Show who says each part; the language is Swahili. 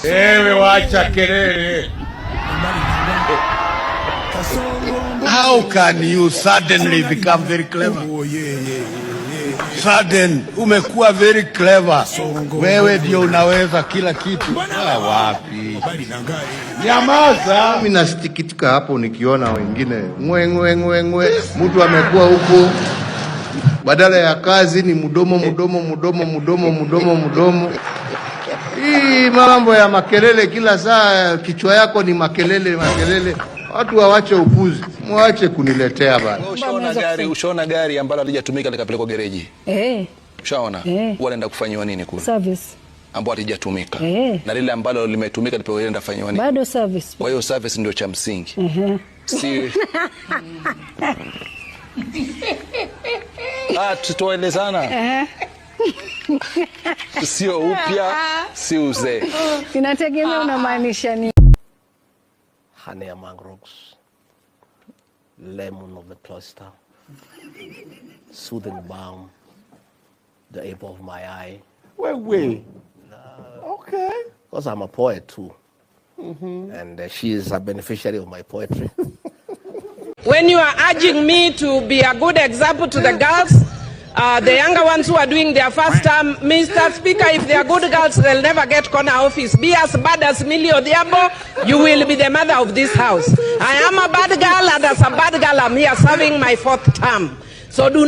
Speaker 1: Ewe wacha kelele. How can you suddenly become very clever? Sudden, umekuwa very clever. Wewe ndio unaweza kila kitu. Wapi? Nyamaza.
Speaker 2: Mimi nasikitika hapo nikiona wengine ngwe. Mtu amekuwa huko badala ya kazi ni mdomo. Hii mambo ya makelele kila saa, kichwa yako ni makelele. Watu waache upuzi. Muache kuniletea bana.
Speaker 3: Ushaona gari ambalo halijatumika likapelekwa gereji? Ushaona? Wanaenda kufanywa nini kule?
Speaker 4: Service.
Speaker 3: Ambalo halijatumika. Na lile ambalo limetumika lipoenda kufanywa nini?
Speaker 4: Bado service.
Speaker 3: Kwa hiyo service ndio cha msingi. Si tutoelezana. Sio upya, si uzee.
Speaker 4: Inategemea unamaanisha nini.
Speaker 5: Honey among rocks, lemon of the cluster, soothing balm, the apple of my eye.
Speaker 1: Wewe. Okay.
Speaker 5: Because I'm a poet too. And she is a beneficiary of my poetry.
Speaker 6: When you are urging me to be a good example to the girls, the younger ones who are doing their first term, Mr. Speaker, if they are good girls, they'll never get corner office. Be as bad as Millie Odhiambo, you will be the mother of this house. I am a bad girl, and as a bad girl, I'm here serving my 4th term. So do not